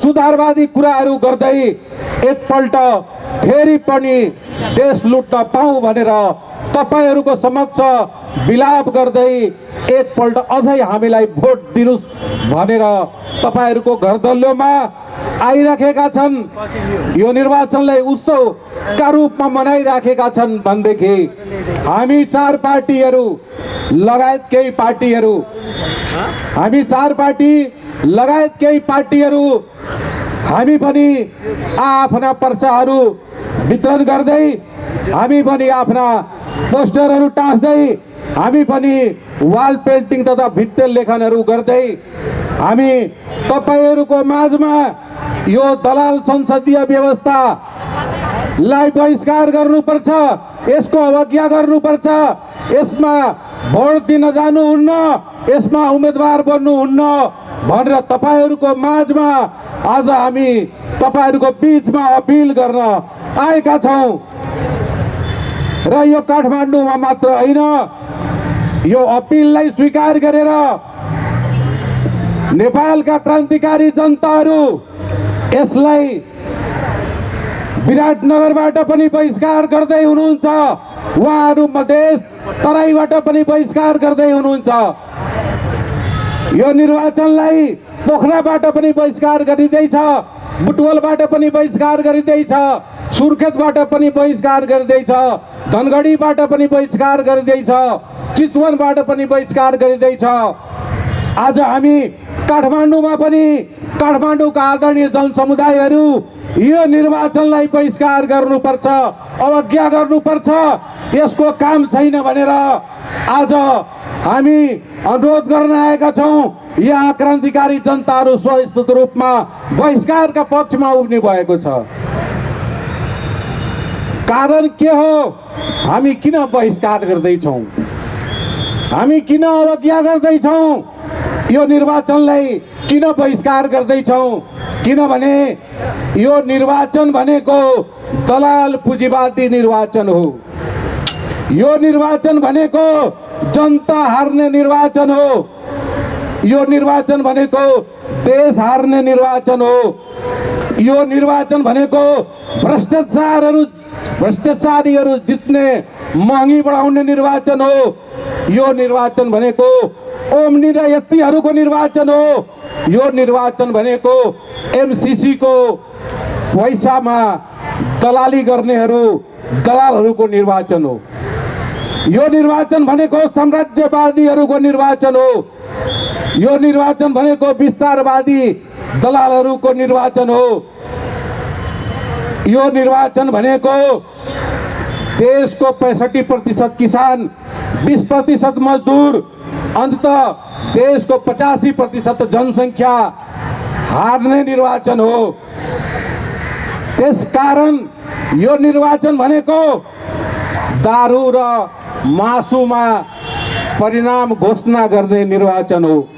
सुधारवादी कुराहरू गर्दै एकपल्ट फेरि पनि देश लुट्न पाऊँ भनेर तपाईहरूको समक्ष विलाप गर्दै एकपल्ट अझै हामीलाई भोट दिनुस् भनेर तपाईहरूको घरदल्योमा आइराखेका छन्। यो निर्वाचनलाई उत्सवका रूपमा मनाइराखेका छन् भनेदेखि हामी चार पार्टीहरू लगायत केही पार्टीहरू हामी पनि आफ्ना पर्चाहरू वितरण गर्दै, हामी पनि आफ्ना पोस्टरहरू टाँस्दै, हामी पनि वाल पेन्टिङ तथा भित्ते लेखनहरू गर्दै हामी तपाईहरूको माझमा यो दलाल संसदीय व्यवस्थालाई बहिष्कार गर्नुपर्छ, यसको अवज्ञा गर्नुपर्छ, यसमा भोट दिन जानुहुन्न, यसमा उम्मेदवार बन्नुहुन्न भनेर तपाईहरूको माझमा आज हामी तपाईहरूको बीचमा अपिल गर्न आएका छौँ। र यो काठमाडौँमा मात्र होइन, यो अपिललाई स्वीकार गरेर नेपालका क्रान्तिकारी जनताहरू यसलाई विराटनगरबाट पनि बहिष्कार गर्दै हुनुहुन्छ, उहाँहरू मधेस तराईबाट पनि बहिष्कार गर्दै हुनुहुन्छ। यो निर्वाचनलाई पोखराबाट पनि बहिष्कार गरिँदैछ, बुटवलबाट पनि बहिष्कार गरिँदैछ, सुर्खेतबाट पनि बहिष्कार गरिँदैछ, धनगढीबाट पनि बहिष्कार गरिँदैछ, चितवनबाट पनि बहिष्कार गरिँदैछ। आज हामी काठमाडौँमा पनि काठमाडौँका आदरणीय जनसमुदायहरू यो निर्वाचनलाई बहिष्कार गर्नुपर्छ, अवज्ञा गर्नुपर्छ, यसको काम छैन भनेर आज हामी अनुरोध गर्न आएका छौँ। यहाँ क्रान्तिकारी जनताहरू स्वस्फूर्त रूपमा बहिष्कारका पक्षमा उभिनु भएको छ। कारण के हो? हामी किन बहिष्कार गर्दैछौँ? हामी किन अवज्ञा गर्दैछौँ? यो निर्वाचनलाई किन बहिष्कार गर्दैछौँ? किनभने यो निर्वाचन भनेको दलाल पुँजीवादी निर्वाचन हो। यो निर्वाचन भनेको जनता हार्ने निर्वाचन हो। यो निर्वाचन भनेको देश हार्ने निर्वाचन हो। यो निर्वाचन भनेको भ्रष्टाचारीहरू जित्ने, महँगी बढाउने निर्वाचन हो। यो निर्वाचन भनेको ओम्नी र यत्तीहरूको निर्वाचन हो। यो निर्वाचन भनेको एमसीसी को पैसामा दलाली गर्नेहरू, दलालहरूको निर्वाचन हो। यो निर्वाचन भनेको साम्राज्यवादीहरूको निर्वाचन हो। यो निर्वाचन भनेको विस्तारवादी दलालहरूको निर्वाचन हो। यो निर्वाचन भनेको देशको 65% किसान, 20% मजदुर, अन्ततः देशको 85% जनसङ्ख्या हार्ने निर्वाचन हो। त्यसकारण यो निर्वाचन भनेको दारू र मासुमा परिणाम घोषणा गर्ने निर्वाचन हो।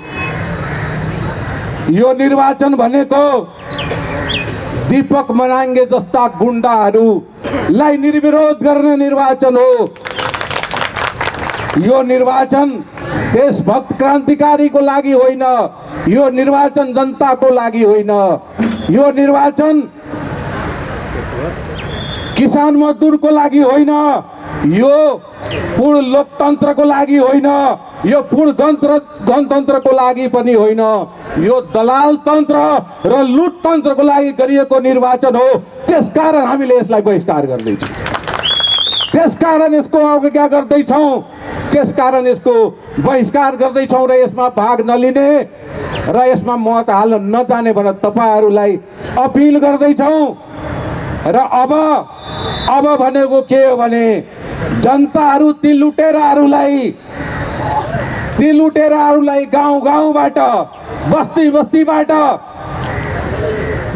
यो निर्वाचन भनेको दीपक मनाङ्गे जस्ता गुण्डाहरूलाई निर्विरोध गर्ने निर्वाचन हो। यो निर्वाचन देशभक्त क्रान्तिकारीको लागि होइन, यो निर्वाचन जनताको लागि होइन, यो निर्वाचन किसान मजदुरको लागि होइन, यो पूर्ण लोकतन्त्रको लागि होइन, यो पूर्ण गणतन्त्रको लागि पनि होइन, यो दलाल तन्त्र र लुटतन्त्रको लागि गरिएको निर्वाचन हो। त्यसकारण हामीले यसलाई बहिष्कार गर्दैछौँ, त्यसकारण यसको अवज्ञा गर्दैछौँ, त्यसकारण यसको बहिष्कार गर्दैछौँ र यसमा भाग नलिने र यसमा मत हाल्न नजाने भनेर तपाईहरूलाई अपिल गर्दैछौँ। र अब भनेको के हो भने जनताहरू ती लुटेराहरूलाई गाउँबाट, बस्तीबाट,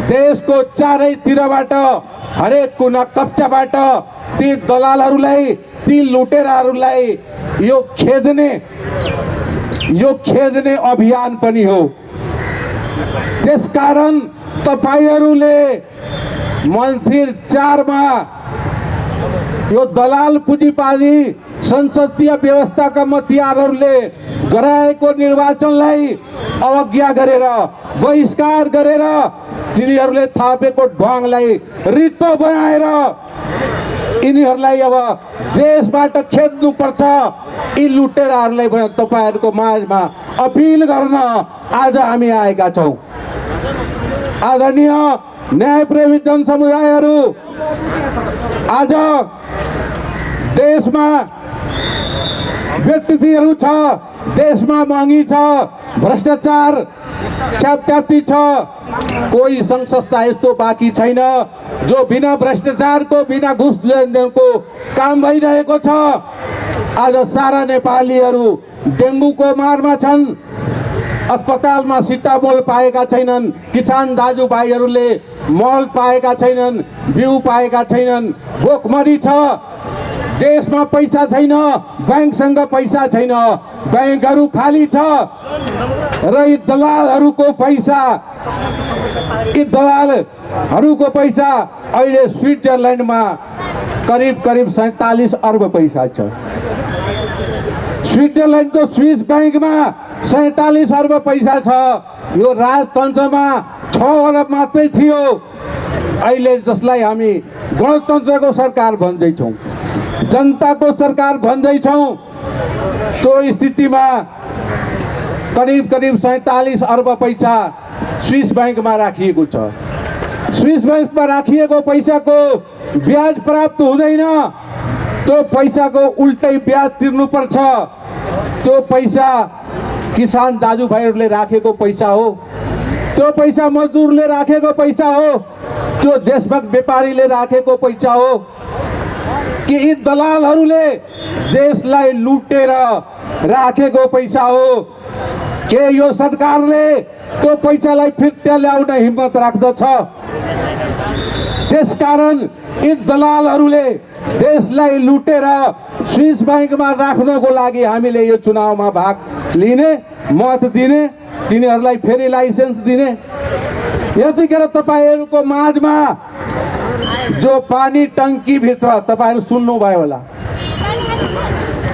देशको चारैतिरबाट, हरेक कुना कप्चाबाट ती दलालहरूलाई, ती लुटेराहरूलाई यो खेद्ने अभियान पनि हो। त्यसकारण तपाईहरूले मन्थिर 4 मा यो दलाल पुँजीवादी संसदीय व्यवस्थाका मतियारहरूले गराएको निर्वाचनलाई अवज्ञा गरेर, बहिष्कार गरेर तिनीहरूले थापेको ढङ्गलाई रित्तो बनाएर यिनीहरूलाई अब देशबाट खेद्नुपर्छ। यी लुटेराहरूलाई भने तपाईँहरूको माझमा अपिल गर्न आज हामी आएका छौँ। आदरणीय न्यायप्रेमी जनसमुदायहरू, आज देशमा व्यक्तिहरू छ, देशमा महँगी छ, भ्रष्टाचार च्यापच्याप्ती छ। कोही सङ्घ संस्था यस्तो बाँकी छैन जो बिना भ्रष्टाचारको, बिना घुस लेनदेनको काम भइरहेको छ। आज सारा नेपालीहरू डेङ्गुको मारमा छन्, अस्पतालमा सिटामोल पाएका छैनन्, किसान दाजुभाइहरूले मल पाएका छैनन्, बिउ पाएका छैनन्, भोकमरी छ। देशमा पैसा छैन, ब्याङ्कसँग पैसा छैन, ब्याङ्कहरू खाली छ र यी दलालहरूको पैसा अहिले स्विट्जरल्यान्डमा करिब 47 अर्ब पैसा छ। स्विट्जरल्यान्डको स्विस ब्याङ्कमा 47 अर्ब पैसा छ। यो राजतन्त्रमा 6 अर्ब मात्रै थियो। अहिले जसलाई हामी गणतन्त्रको सरकार भन्दैछौँ, जनताको सरकार भन्दैछौँ, त्यो स्थितिमा करिब 47 अर्ब पैसा स्विस ब्याङ्कमा राखिएको छ। स्विस ब्याङ्कमा राखिएको पैसाको ब्याज प्राप्त हुँदैन, त्यो पैसाको उल्टै ब्याज तिर्नुपर्छ। त्यो पैसा किसान दाजुभाइहरूले राखेको पैसा हो, त्यो पैसा मजदुरले राखेको पैसा हो, त्यो देशभक्त व्यापारीले राखेको पैसा हो कि यी दलालहरूले देशलाई लुटेर राखेको पैसा हो? के यो सरकारले त्यो पैसालाई फिर्ता ल्याउन हिम्मत राख्दछ? त्यसकारण यी दलालहरूले देशलाई लुटेर स्विस ब्याङ्कमा राख्नको लागि हामीले यो चुनावमा भाग लिने, मत दिने, तिनीहरूलाई फेरि लाइसेन्स दिने। यतिखेर तपाईँहरूको माझमा जो पानी टङ्कीभित्र, तपाईँहरू सुन्नुभयो होला,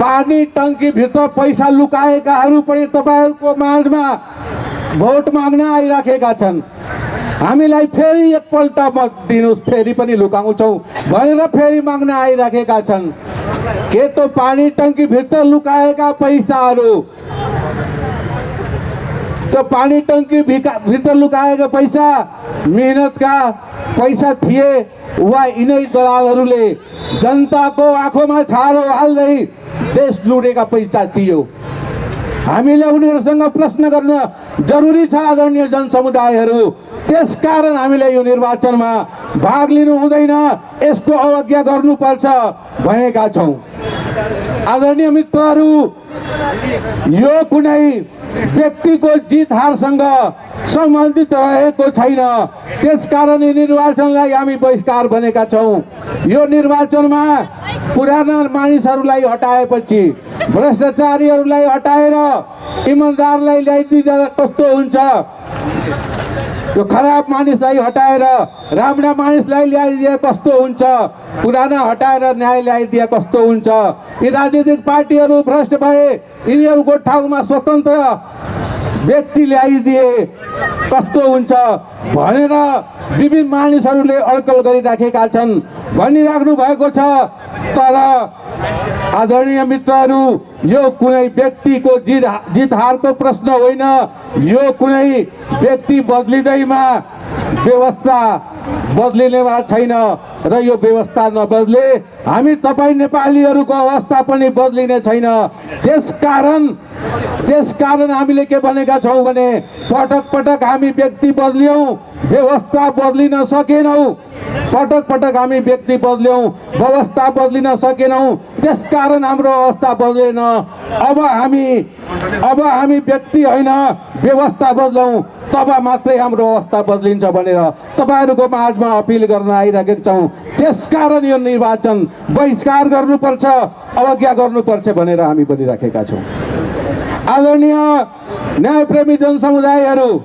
पानी टङ्कीभित्र पैसा लुकाएकाहरू पनि तपाईँहरूको माझमा भोट माग्न आइराखेका छन्। हामीलाई फेरि एकपल्ट मत दिनुहोस्, फेरि पनि लुकाउँछौँ भनेर फेरि माग्न आइराखेका छन्। के त पानी टङ्कीभित्र लुकाएका पैसाहरू, त्यो पानी टङ्की भित्र लुकाएका पैसा मेहनतका पैसा थिए वा यिनै दलालहरूले जनताको आँखोमा छारो हाल्दै देश लुटेका पैसा थियो? हामीले उनीहरूसँग प्रश्न गर्न जरुरी छ आदरणीय जनसमुदायहरू। त्यसकारण हामीले यो निर्वाचनमा भाग लिनु हुँदैन, यसको अवज्ञा गर्नुपर्छ भनेका छौँ। आदरणीय मित्रहरू, यो कुनै व्यक्तिको जित हारसँग सम्बन्धित रहेको छैन। त्यसकारण यो निर्वाचनलाई हामी बहिष्कार भनेका छौँ। यो निर्वाचनमा पुराना मानिसहरूलाई हटाएपछि, भ्रष्टाचारीहरूलाई हटाएर इमानदारलाई ल्याइदिँदा कस्तो हुन्छ? यो खराब मानिसलाई हटाएर राम्रा मानिसलाई ल्याइदिए कस्तो हुन्छ? पुराना हटाएर न्याय ल्याइदिए कस्तो हुन्छ? यी राजनीतिक पार्टीहरू भ्रष्ट भए, यिनीहरूको ठाउँमा स्वतन्त्र व्यक्ति ल्याइदिए कस्तो हुन्छ भनेर विभिन्न मानिसहरूले अड्कल गरिराखेका छन्, भनिराख्नु भएको छ। तर आदरणीय मित्रहरू, यो कुनै व्यक्तिको जित हारको प्रश्न होइन। यो कुनै व्यक्ति बदलिँदैमा व्यवस्था बदलिनेवाला छैन र यो व्यवस्था नबदले हामी तपाईँ नेपालीहरूको अवस्था पनि बदलिने छैन। त्यसकारण हामीले के भनेका छौँ भने पटक पटक हामी व्यक्ति बदल्यौँ, व्यवस्था बदलिन सकेनौँ। पटक पटक हामी व्यक्ति बदल्यौँ, व्यवस्था बदलिन सकेनौँ। त्यसकारण हाम्रो अवस्था बदलेन। अब हामी व्यक्ति होइन, व्यवस्था बदलौँ, तब मात्रै हाम्रो अवस्था बदलिन्छ भनेर तपाईँहरूको माझमा अपिल गर्न आइरहेका छौँ। त्यसकारण यो निर्वाचन बहिष्कार गर्नुपर्छ, अवज्ञा गर्नुपर्छ भनेर हामी भनिराखेका छौँ। आदरणीय न्यायप्रेमी जनसमुदायहरू,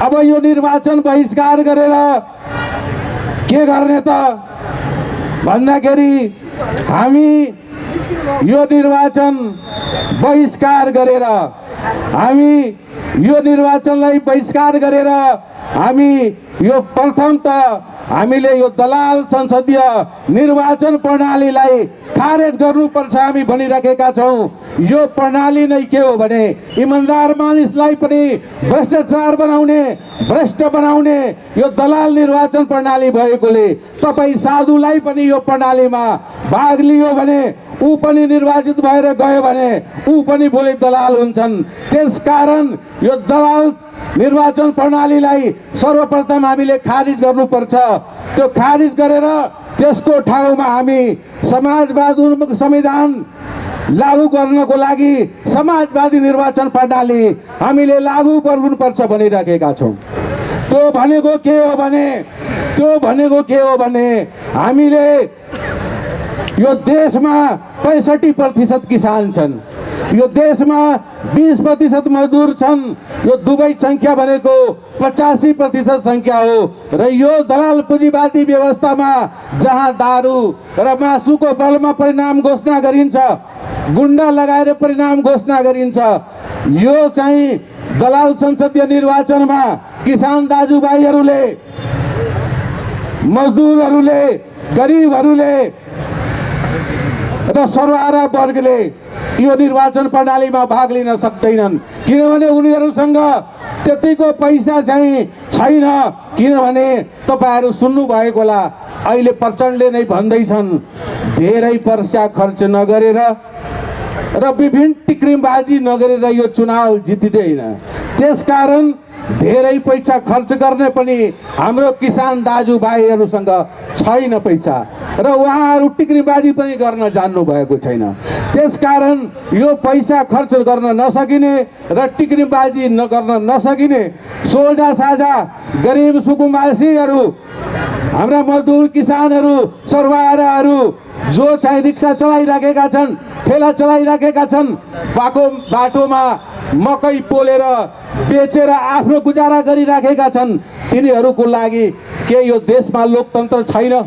अब यो निर्वाचन बहिष्कार गरेर के गर्ने त भन्दाखेरि हामी यो निर्वाचन बहिष्कार गरेर हामी यो प्रथम त हामीले यो दलाल संसदीय निर्वाचन प्रणालीलाई खारेज गर्नुपर्छ हामी भनिराखेका छौँ। यो प्रणाली नै के हो भने इमान्दार मानिसलाई पनि भ्रष्टाचार बनाउने, भ्रष्ट बनाउने यो दलाल निर्वाचन प्रणाली भएकोले तपाईँ साधुलाई पनि यो प्रणालीमा भाग लियो भने ऊ पनि निर्वाचित भएर गयो भने ऊ पनि भोलि दलाल हुन्छन्। त्यसकारण यो दलाल निर्वाचन प्रणालीलाई सर्वप्रथम हामीले खारिज गर्नुपर्छ। त्यो खारिज गरेर त्यसको ठाउँमा हामी समाजवाद उन्मुख संविधान लागू गर्नको लागि समाजवादी निर्वाचन प्रणाली हामीले लागू गर्नुपर्छ भनिराखेका छौँ। त्यो भनेको के हो भने हामीले यो देशमा 65% किसान छन्, यो देशमा 20% मजदुर छन्, यो दुवै संख्या भनेको 85% संख्या हो। र यो दलाल पुँजीवादी व्यवस्थामा जहाँ दारू र मासुको बलमा परिणाम घोषणा गरिन्छ, गुन्डा लगाएर परिणाम घोषणा गरिन्छ, यो चाहिँ दलाल संसदीय निर्वाचनमा किसान दाजुभाइहरूले, मजदुरहरूले, गरिबहरूले र सर्वहारा वर्गले यो निर्वाचन प्रणालीमा भाग लिन सक्दैनन्। किनभने उनीहरूसँग त्यतिको पैसा चाहिँ छैन। किनभने तपाईँहरू सुन्नु भएको होला, अहिले प्रचण्डले नै भन्दैछन् धेरै पैसा खर्च नगरेर र विभिन्न टिक्रिमबाजी नगरेर यो चुनाव जितिँदैन। त्यसकारण धेरै पैसा खर्च गर्ने पनि हाम्रो किसान दाजुभाइहरूसँग छैन पैसा, र उहाँहरू टिक्रीबाजी पनि गर्न जान्नु भएको छैन। त्यसकारण यो पैसा खर्च गर्न नसकिने र टिक्रीबाजी गर्न नसकिने सोझा साझा गरिब सुकुम्बासीहरू, हाम्रा मजदुर किसानहरू, सर्वहाराहरू जो चाहिँ रिक्सा चलाइराखेका छन्, ठेला चलाइराखेका छन्, बाटोमा मकै पोलेर बेचेर आफ्नो गुजारा गरिराखेका छन्, तिनीहरूको लागि के यो देशमा लोकतन्त्र छैन?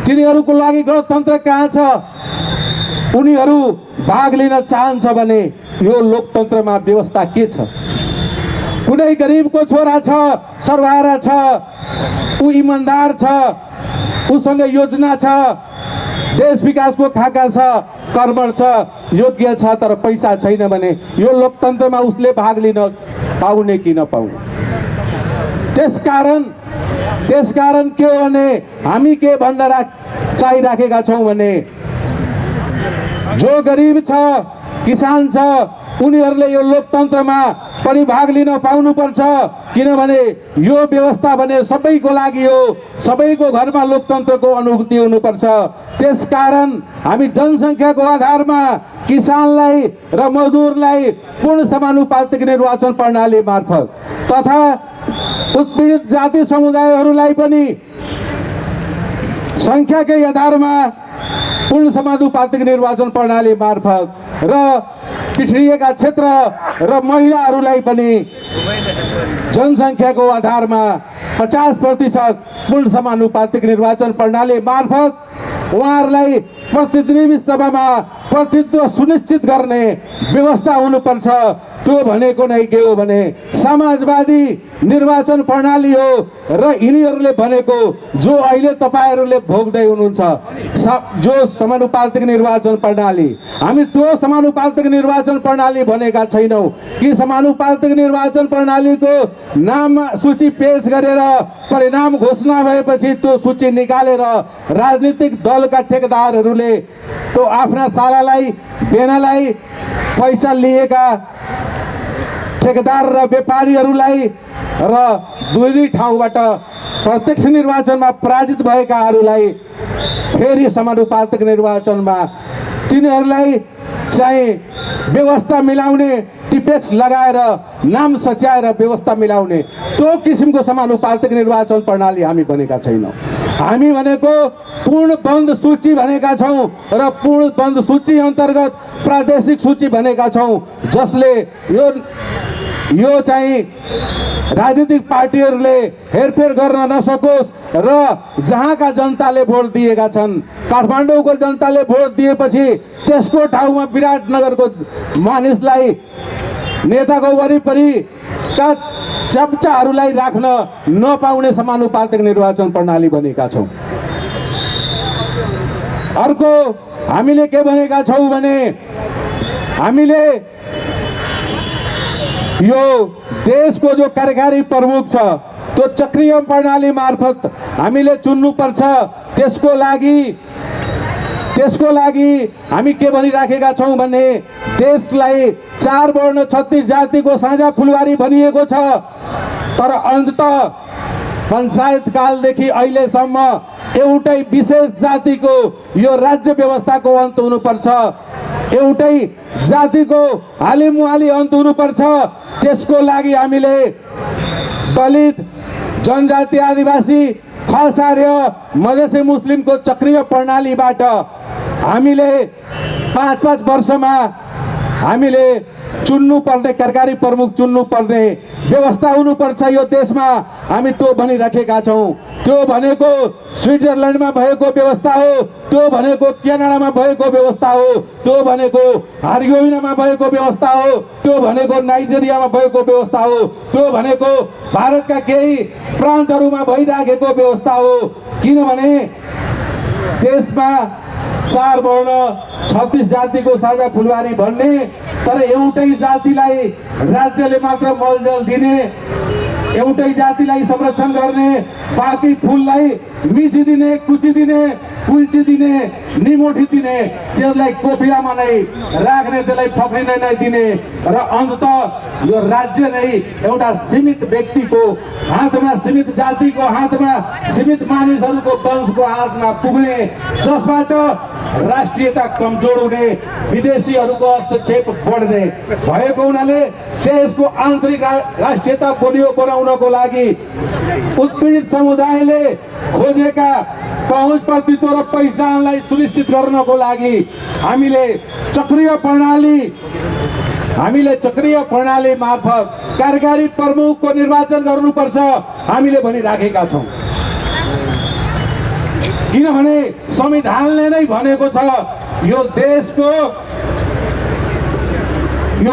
तिनीहरूको लागि गणतन्त्र कहाँ छ? उनीहरू भाग लिन चाहन्छ भने यो लोकतन्त्रमा व्यवस्था के छ? कुनै गरिबको छोरा छ, सर्वहारा छ, ऊ इमान्दार छ, उसँग योजना छ, देश विकासको खाका छ, कर्मठ छ, योग्य छ, तर पैसा छैन भने यो लोकतन्त्रमा उसले भाग लिन पाउने कि नपाउने? त्यसकारण के हो भने हामी के भन्न चाहिराखेका छौँ भने जो गरिब छ, किसान छ, उनीहरूले यो लोकतन्त्रमा पनि भाग लिन पाउनुपर्छ। किनभने यो व्यवस्था भने सबैको लागि हो, सबैको घरमा लोकतन्त्रको अनुभूति हुनुपर्छ। त्यसकारण हामी जनसङ्ख्याको आधारमा किसानलाई र मजदुरलाई पूर्ण समानुपातिक निर्वाचन प्रणाली मार्फत तथा उत्पीडित जाति समुदायहरूलाई पनि सङ्ख्याकै आधारमा पूर्ण समानुपातिक निर्वाचन प्रणाली मार्फत र पिछडिएका क्षेत्र र महिलाहरूलाई पनि जनसङ्ख्याको आधारमा 50% पूर्ण समानुपातिक निर्वाचन प्रणाली मार्फत उहाँहरूलाई प्रतिनिधि सभामा प्रतिनिधित्व सुनिश्चित गर्ने व्यवस्था हुनुपर्छ। त्यो भनेको नै के हो भने समाजवादी निर्वाचन प्रणाली हो। र यिनीहरूले भनेको जो अहिले तपाईँहरूले भोग्दै हुनुहुन्छ जो समानुपातिक निर्वाचन प्रणाली, हामी त्यो समानुपातिक निर्वाचन प्रणाली भनेका छैनौँ कि समानुपातिक निर्वाचन प्रणालीको नाम सूची पेश गरेर परिणाम घोषणा भएपछि त्यो सूची निकालेर राजनीतिक दलका ठेकेदारहरूले त्यो आफ्ना सालालाई बेनालाई पैसा लिएका ठेकेदार र व्यापारीहरूलाई र दुई ठाउँबाट प्रत्यक्ष निर्वाचनमा पराजित भएकाहरूलाई फेरि समानुपातिक निर्वाचनमा तिनीहरूलाई चाहिँ व्यवस्था मिलाउने, टिपेक्स लगाएर नाम सच्याएर व्यवस्था मिलाउने त्यो किसिमको समानुपातिक निर्वाचन प्रणाली हामी भनेका छैनौँ। हामी भनेको पूर्ण बन्द सूची भनेका छौँ र पूर्ण बन्द सूची अन्तर्गत प्रादेशिक सूची भनेका छौँ, जसले यो चाहिँ राजनीतिक पार्टीहरूले हेरफेर गर्न नसकोस् र जहाँका जनताले भोट दिएका छन्, काठमाडौँको जनताले भोट दिएपछि त्यसको ठाउँमा विराटनगरको मानिसलाई नेताको वरिपरिका चप्चाहरूलाई राख्न नपाउने समानुपातिक निर्वाचन प्रणाली बनेका छौँ। अर्को हामीले के भनेका छौँ भने हामीले यो देशको जो कार्यकारी प्रमुख छ त्यो चक्रीय प्रणाली मार्फत हामीले चुन्नुपर्छ। त्यसको लागि हामी के भनिराखेका छौँ भने देशलाई 4 वर्ण 36 जातिको साझा फुलबारी भनिएको छ, तर अन्ततः पञ्चायत कालदेखि अहिलेसम्म एउटै विशेष जातिको यो राज्य व्यवस्थाको अन्त हुनुपर्छ, एउटै जातिको हालिमुहाली अन्त हुनुपर्छ। त्यसको लागि हामीले दलित, जनजाति, आदिवासी, खास आर्य, मधेसी मुस्लिमको चक्रीय प्रणालीबाट हामीले 5-5 वर्षमा हामीले चुन्नुपर्ने कार्यकारी प्रमुख चुन्नुपर्ने व्यवस्था हुनुपर्छ यो देशमा। हामी त्यो भनिराखेका छौँ। त्यो भनेको स्विट्जरल्यान्डमा भएको व्यवस्था हो, त्यो भनेको क्यानाडामा भएको व्यवस्था हो, त्यो भनेको हर्जेगोभिनामा भएको व्यवस्था हो, त्यो भनेको नाइजेरियामा भएको व्यवस्था हो, त्यो भनेको भारतका केही प्रान्तहरूमा भइराखेको व्यवस्था हो। किनभने देशमा 4 वर्ण 36 जातिको साझा फुलबारी भन्ने, तर एउटै जातिलाई राज्यले मात्र मलजल दिने, एउटै जातिलाई संरक्षण गर्ने, बाँकी फुललाई मिचिदिने, कुचिदिने, कुल्चिदिने, निमोठी दिने, त्यसलाई कोफिलामा नै राख्ने, त्यसलाई फक्रिन नै दिने र अन्ततः यो राज्य नै एउटा सीमित व्यक्तिको हातमा, सीमित जातिको हातमा, सीमित मानिसहरूको वंशको हातमा पुग्ने, जसबाट राष्ट्रियता कमजोर हुने, विदेशीहरूको हस्तक्षेप बढ्ने भएको हुनाले देशको आन्तरिक राष्ट्रियता बलियो बनाउनको लागि उत्पीडित समुदायले खोजेका पहुँच, प्रतित्व र पहिचानलाई सुनिश्चित गर्नको लागि हामीले चक्रीय प्रणाली मार्फत कार्यकारी प्रमुखको निर्वाचन गर्नुपर्छ हामीले भनिराखेका छौँ। किनभने संविधानले नै भनेको छ यो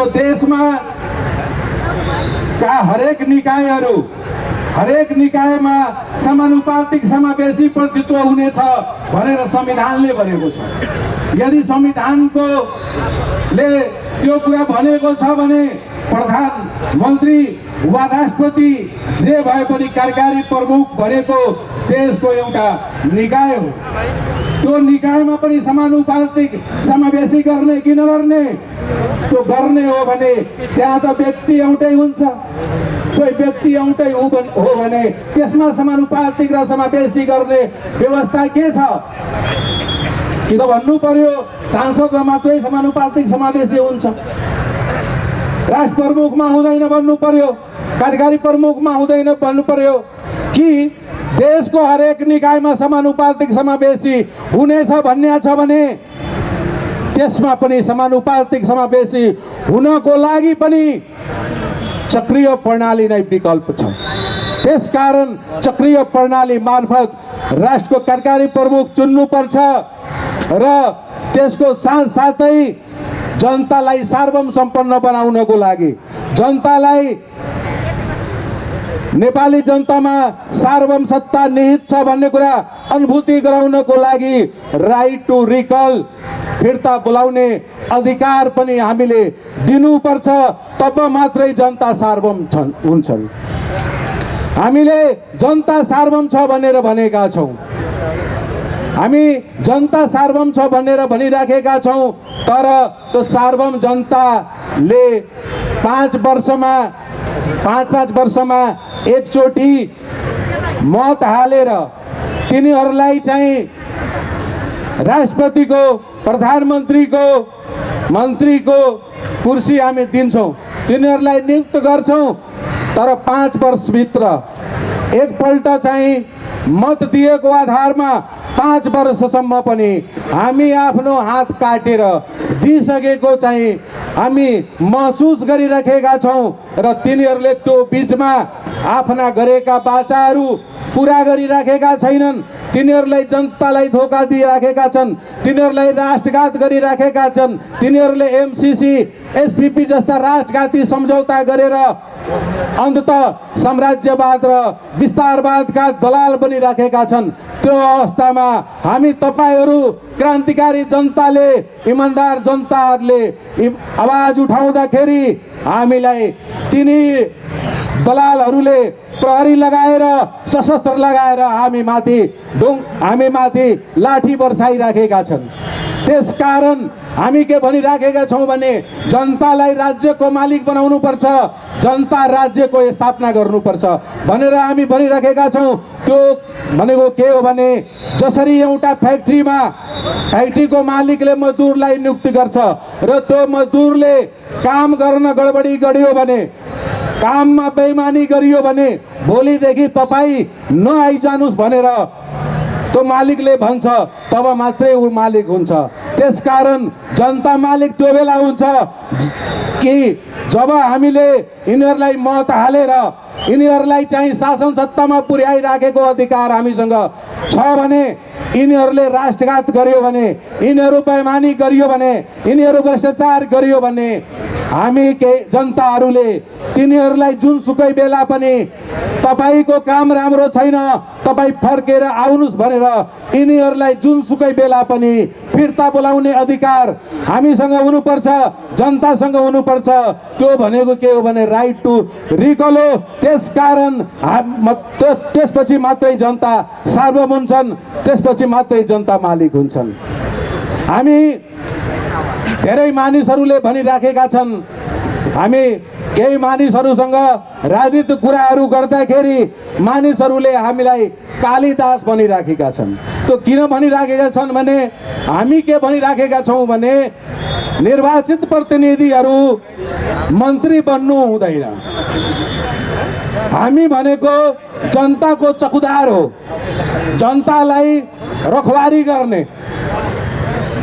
देशमा का हरेक निकायमा समानुपातिक समावेशी प्रतित्व हुनेछ भनेर संविधानले भनेको छ। यदि संविधानले त्यो कुरा भनेको छ भने प्रधानमन्त्री वा राष्ट्रपति जे भए पनि कार्यकारी प्रमुख भनेको देशको एउटा निकाय हो। त्यो निकायमा पनि समानुपातिक समावेशी गर्ने कि नगर्ने, त्यो गर्ने हो भने त्यहाँ त व्यक्ति एउटै हुन्छ। त्यो व्यक्ति एउटै हो भने त्यसमा समानुपातिक र समावेशी गर्ने व्यवस्था के छ? कि त भन्नु पर्यो सांसदमा मात्रै समानुपातिक समावेशी हुन्छ, राष्ट्र प्रमुखमा हुँदैन भन्नु पर्यो, कार्यकारी प्रमुखमा हुँदैन भन्नु पर्यो, कि देशको हरेक निकायमा समानुपातिक समावेशी हुनेछ भन्ने छ भने त्यसमा पनि समानुपातिक समावेशी हुनको लागि पनि चक्रीय प्रणाली नै विकल्प छ। त्यसकारण चक्रीय प्रणाली मार्फत राष्ट्रको कार्यकारी प्रमुख चुन्नुपर्छ र त्यसको साथसाथै जनतालाई सार्वभौम सम्पन्न बनाउनको लागि, जनतालाई नेपाली जनतामा सार्वभौम सत्ता निहित छ भन्ने कुरा अनुभूति गराउनको लागि राइट टु रिकल, फिर्ता बोलाउने अधिकार पनि हामीले दिनुपर्छ। तब मात्रै जनता सार्वभौम हुन्छन्। हामीले जनता सार्वभौम छ भनेर भनेका छौँ, हामी जनता सार्वभौम छ भनेर भनिराखेका छौँ, तर त्यो सार्वभौम जनताले 5 वर्षमा एकचोटि मत हालेर तिनीहरूलाई चाहिँ राष्ट्रपतिको, प्रधानमन्त्रीको, मन्त्रीको कुर्सी हामी दिन्छौँ, तिनीहरूलाई नियुक्त गर्छौँ। तर 5 वर्षभित्र एकपल्ट चाहिँ मत दिएको आधारमा 5 वर्षसम्म पनि हामी आफ्नो हात काटेर दिइसकेको चाहिँ हामी महसुस गरिराखेका छौँ र तिनीहरूले त्यो बिचमा आफ्ना गरेका बाचाहरू पुरा गरिराखेका छैनन्। तिनीहरूलाई जनतालाई धोका दिइराखेका छन्, तिनीहरूलाई राष्ट्रघात गरिराखेका छन्, तिनीहरूले एमसीसी एसपीपी जस्ता राष्ट्रघाती सम्झौता गरेर अन्ततः साम्राज्यवाद र विस्तारवादका दलाल बनिराखेका छन्। त्यो अवस्थामा हामी तपाईहरू क्रान्तिकारी जनताले, इमान्दार जनताहरूले आवाज उठाउँदाखेरि हामीलाई तिनी दलालहरूले प्रहरी लगाएर सशस्त्र लगाएर हामी माथि लाठी बर्साइराखेका छन्। त्यसकारण हामी के भनिराखेका छौँ भने जनतालाई राज्यको मालिक बनाउनु पर्छ, जनता राज्यको स्थापना गर्नुपर्छ भनेर हामी भनिराखेका छौँ। त्यो भनेको के हो भने जसरी एउटा फ्याक्ट्रीको मालिकले मजदुरलाई नियुक्ति गर्छ र त्यो मजदुरले काम गर्न गडबडी गर्यो भने, काममा बेइमानी गरियो भने भोलिदेखि तपाईँ नआइजानुस् भनेर त्यो मालिकले भन्छ, तब मात्रै ऊ मालिक हुन्छ। त्यसकारण जनता मालिक त्यो बेला हुन्छ कि जब हामीले यिनीहरूलाई मत हालेर यिनीहरूलाई चाहिँ शासन सत्तामा पुर्याइराखेको अधिकार हामीसँग छ भने, यिनीहरूले राष्ट्रघात गर्यो भने, यिनीहरू बेइमानी गरियो भने, यिनीहरू भ्रष्टाचार गरियो भने हामी के जनताहरूले तिनीहरूलाई जुनसुकै बेला पनि तपाईको काम राम्रो छैन, तपाईँ फर्केर आउनुस् भनेर यिनीहरूलाई जुनसुकै बेला पनि फिर्ता बोलाउने अधिकार हामीसँग हुनुपर्छ, जनतासँग हुनुपर्छ। त्यो भनेको के हो भने राइट टु रिकल हो। त्यसकारण त्यसपछि मात्रै जनता सार्वभौम हुन्छन्, त्यसपछि मात्रै जनता मालिक हुन्छन्। हामी धेरै मानिसहरूले भनिराखेका छन्, हामी केही मानिसहरूसँग राजनीतिक कुराहरू गर्दाखेरि मानिसहरूले हामीलाई कालिदास भनिराखेका छन्। त्यो किन भनिराखेका छन् भने हामी के भनिराखेका छौँ भने निर्वाचित प्रतिनिधिहरू मन्त्री बन्नु हुँदैन। हामी भनेको जनताको चौकीदार हो, जनतालाई रखवारी गर्ने,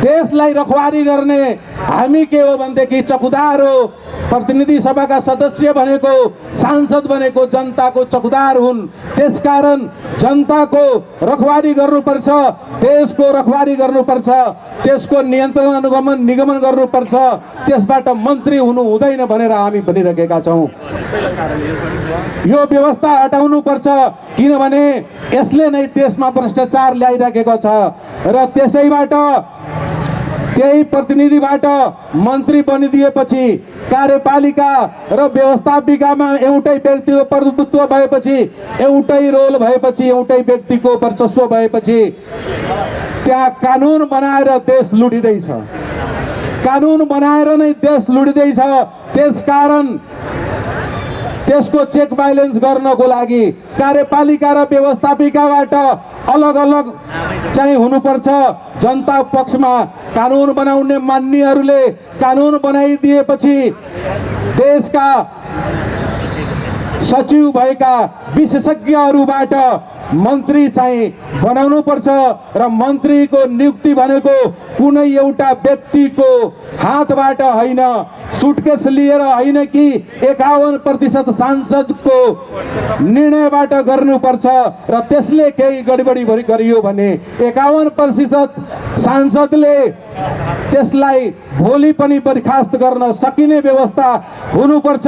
देशलाई रखवारी गर्ने हामी के हो भनेदेखि चौकीदार हो। प्रतिनिधि सभाका सदस्य भनेको, सांसद भनेको जनताको चौकीदार हुन्। त्यसकारण जनताको रखवारी गर्नुपर्छ, देशको रखवारी गर्नुपर्छ, त्यसको नियन्त्रण अनुगमन निगमन गर्नुपर्छ, त्यसबाट मन्त्री हुनु हुँदैन भनेर हामी भनिरहेका छौँ। यो व्यवस्था हटाउनुपर्छ किनभने यसले नै देशमा भ्रष्टाचार ल्याइराखेको छ र त्यसैबाट त्यही प्रतिनिधिबाट मन्त्री बनिदिएपछि कार्यपालिका र व्यवस्थापिकामा एउटै व्यक्तिको प्रभुत्व भएपछि, एउटै रोल भएपछि, एउटै व्यक्तिको वर्चस्व भएपछि त्यहाँ कानुन बनाएर देश लुटिँदैछ, कानुन बनाएर नै देश लुटिँदैछ। त्यसकारण त्यसको चेक बाइलेन्स गर्नको लागि कार्यपालिका र व्यवस्थापिकाबाट अलग अलग चाहिँ हुनुपर्छ। जनता पक्षमा कानुन बनाउने मान्नेहरूले कानुन बनाइदिएपछि देशका सचिव भएका विशेषज्ञहरूबाट मन्त्री चाहिँ बनाउनु पर्छ र मन्त्रीको नियुक्ति भनेको कुनै एउटा व्यक्तिको हातबाट होइन, सुटकेस लिएर होइन कि 51% सांसदको निर्णयबाट गर्नुपर्छ र त्यसले केही गडबडी गरियो भने 51% सांसदले त्यसलाई भोलि पनि बर्खास्त गर्न सकिने व्यवस्था हुनुपर्छ,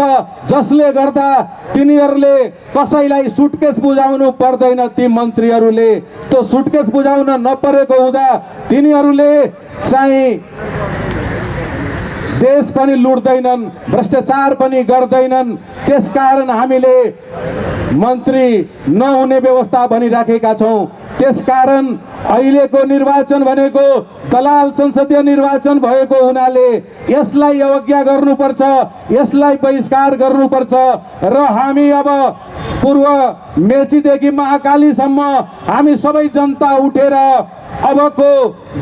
जसले गर्दा तिनीहरूले कसैलाई सुटकेस बुझाउनु पर्दैन। ती मन्त्रीहरूले त्यो सुटकेस बुझाउन नपरेको हुँदा तिनीहरूले चाहिँ देश पनि लुट्दैनन्, भ्रष्टाचार पनि गर्दैनन्। त्यसकारण हामीले मन्त्री नहुने व्यवस्था भनिराखेका छौँ। त्यसकारण अहिलेको निर्वाचन भनेको दलाल संसदीय निर्वाचन भएको हुनाले यसलाई अवज्ञा गर्नुपर्छ, यसलाई बहिष्कार गर्नुपर्छ र हामी अब पूर्व मेचीदेखि महाकालीसम्म हामी सबै जनता उठेर अबको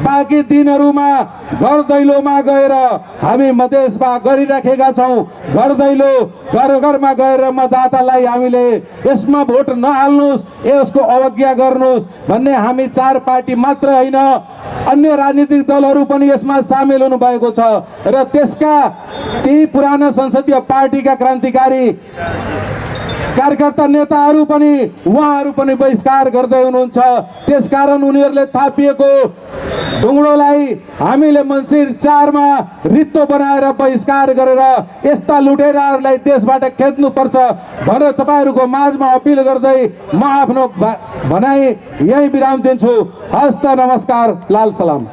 बाँकी दिनहरूमा घर दैलोमा गएर हामी मधेसमा गरिराखेका छौँ। घर दैलो घर घरमा गएर मतदातालाई हामीले यसमा भोट नहाल्नुहोस्, यसको अवज्ञा गर्नुहोस् भन्ने हामी 4 पार्टी मात्र होइन, अन्य राजनीतिक दलहरू पनि यसमा सामेल हुनुभएको छ र त्यसका ती पुराना संसदीय पार्टीका क्रान्तिकारी कार्यकर्ता नेताहरू पनि उहाँहरू पनि बहिष्कार गर्दै हुनुहुन्छ। त्यसकारण उनीहरूले थापिएको ढुङ्ग्रोलाई हामीले मन्सिर 4 मा रित्तो बनाएर बहिष्कार गरेर यस्ता लुटेराहरूलाई देशबाट खेद्नुपर्छ भनेर तपाईँहरूको माझमा अपिल गर्दै म आफ्नो भनाइ यही विराम दिन्छु। हस्त नमस्कार, लाल सलाम।